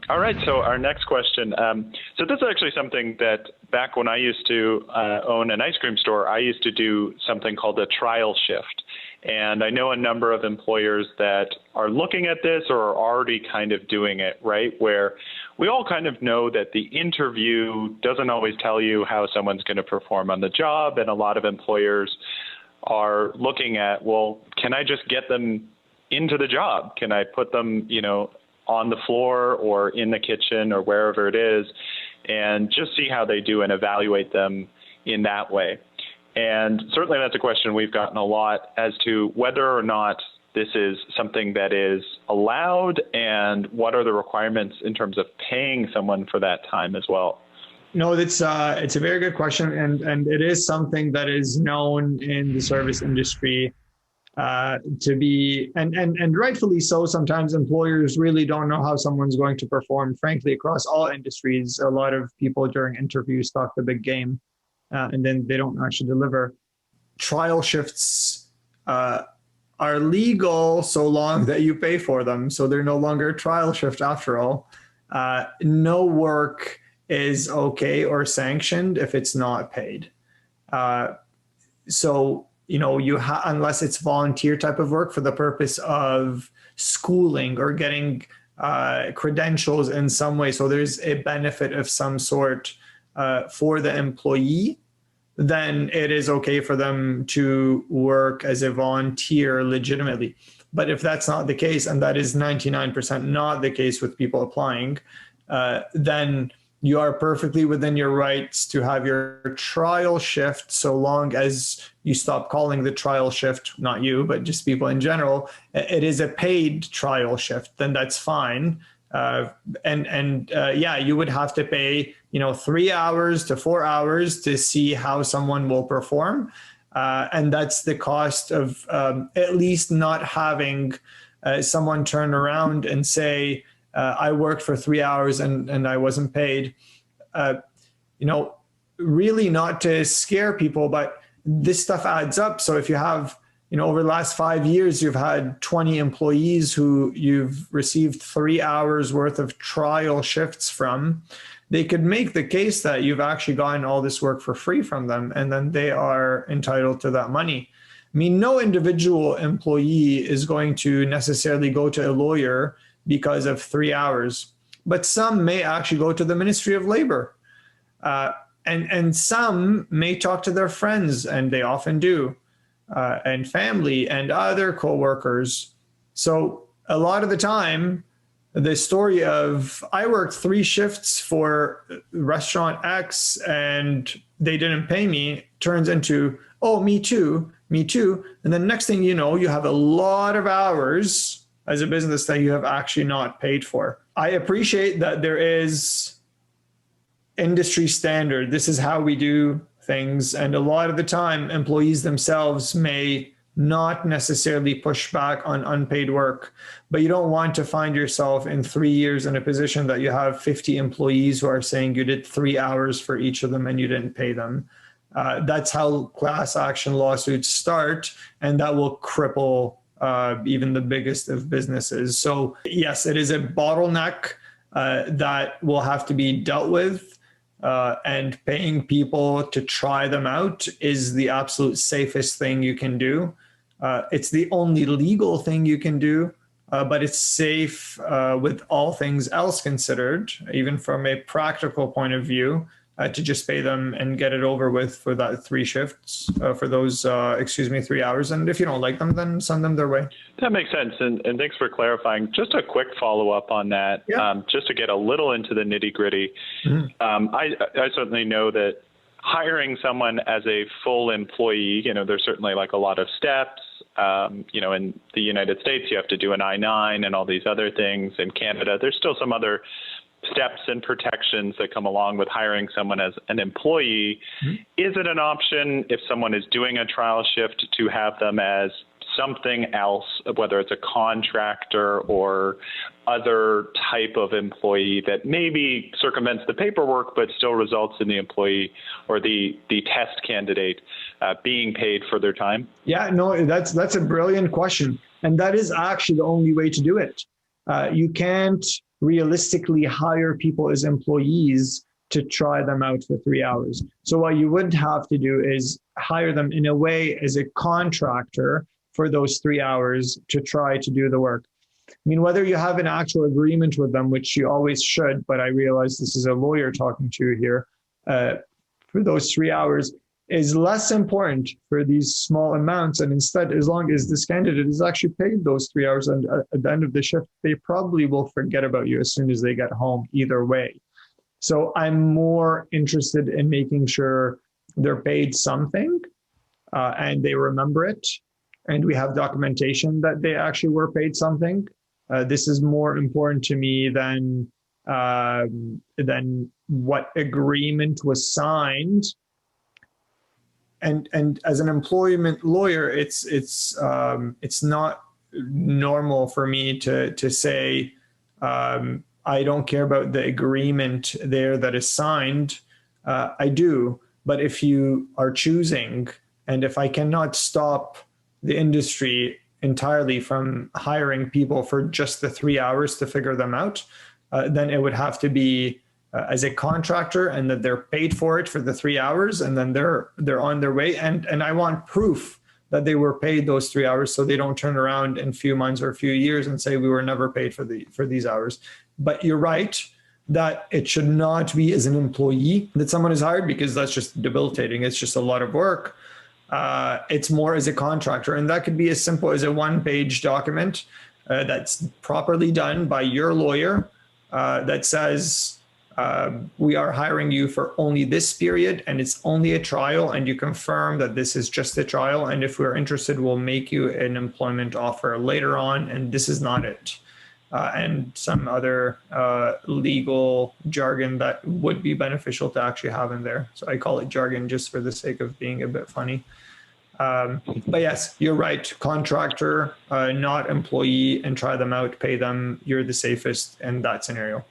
All right. So our next question. So this is actually something that back when I used to own an ice cream store, I used to do something called a trial shift. And I know a number of employers that are looking at this or are already kind of doing it, right? Where we all kind of know that the interview doesn't always tell you how someone's going to perform on the job. And a lot of employers are looking at, well, can I just get them into the job? Can I put them, on the floor or in the kitchen or wherever it is, and just see how they do and evaluate them in that way. And certainly that's a question we've gotten a lot as to whether or not this is something that is allowed and what are the requirements in terms of paying someone for that time as well. No, it's a very good question, and it is something that is known in the service industry to be, and rightfully so. Sometimes employers really don't know how someone's going to perform. Frankly, across all industries, a lot of people during interviews talk the big game, and then they don't actually deliver. Trial shifts are legal so long that you pay for them, so they're no longer a trial shift after all. No work is okay or sanctioned if it's not paid. So unless it's volunteer type of work for the purpose of schooling or getting credentials in some way, so there's a benefit of some sort for the employee, then it is okay for them to work as a volunteer legitimately. But if that's not the case, and that is 99% not the case with people applying, then you are perfectly within your rights to have your trial shift, so long as you stop calling the trial shift, not you, but just people in general, it is a paid trial shift, then that's fine. You would have to pay, 3 hours to 4 hours to see how someone will perform. And that's the cost of at least not having someone turn around and say, I worked for 3 hours and I wasn't paid. Really not to scare people, but this stuff adds up. So if you have, over the last 5 years, you've had 20 employees who you've received 3 hours worth of trial shifts from, they could make the case that you've actually gotten all this work for free from them, and then they are entitled to that money. I mean, no individual employee is going to necessarily go to a lawyer because of 3 hours, but some may actually go to the Ministry of Labor. And some may talk to their friends, and they often do, and family and other coworkers. So a lot of the time, the story of I worked 3 shifts for restaurant X and they didn't pay me turns into, oh, me too. And then next thing you know, you have a lot of hours as a business that you have actually not paid for. I appreciate that there is industry standard. This is how we do things. And a lot of the time, employees themselves may not necessarily push back on unpaid work, but you don't want to find yourself in 3 years in a position that you have 50 employees who are saying you did 3 hours for each of them and you didn't pay them. That's how class action lawsuits start, and that will cripple even the biggest of businesses. So yes, it is a bottleneck that will have to be dealt with. And paying people to try them out is the absolute safest thing you can do. It's the only legal thing you can do, but it's safe with all things else considered, even from a practical point of view, to just pay them and get it over with for that 3 shifts, for those, 3 hours. And if you don't like them, then send them their way. That makes sense. And thanks for clarifying. Just a quick follow-up on that, just to get a little into the nitty-gritty. Mm-hmm. I certainly know that hiring someone as a full employee, there's certainly like a lot of steps. In the United States, you have to do an I-9 and all these other things. In Canada, there's still some other steps and protections that come along with hiring someone as an employee. Mm-hmm. Is it an option if someone is doing a trial shift to have them as something else, whether it's a contractor or other type of employee that maybe circumvents the paperwork but still results in the employee or the test candidate being paid for their time? Yeah, no, that's a brilliant question. And that is actually the only way to do it. You can't realistically hire people as employees to try them out for 3 hours. So what you would have to do is hire them in a way as a contractor for those 3 hours to try to do the work. I mean, whether you have an actual agreement with them, which you always should, but I realize this is a lawyer talking to you here, for those 3 hours is less important for these small amounts. And instead, as long as this candidate is actually paid those 3 hours, and at the end of the shift, they probably will forget about you as soon as they get home either way. So I'm more interested in making sure they're paid something and they remember it. And we have documentation that they actually were paid something. This is more important to me than what agreement was signed. And as an employment lawyer, it's not normal for me to say I don't care about the agreement there that is signed. I do, but if you are choosing, and if I cannot stop the industry entirely from hiring people for just the 3 hours to figure them out, then it would have to be as a contractor, and that they're paid for it for the 3 hours, and then they're on their way. And I want proof that they were paid those 3 hours, so they don't turn around in a few months or a few years and say we were never paid for these hours. But you're right that it should not be as an employee that someone is hired, because that's just debilitating. It's just a lot of work. It's more as a contractor, and that could be as simple as a one-page document that's properly done by your lawyer that says we are hiring you for only this period, and it's only a trial, and you confirm that this is just a trial, and if we're interested, we'll make you an employment offer later on, and this is not it. And some other legal jargon that would be beneficial to actually have in there. So I call it jargon just for the sake of being a bit funny. But yes, you're right. Contractor, not employee, and try them out, pay them. You're the safest in that scenario.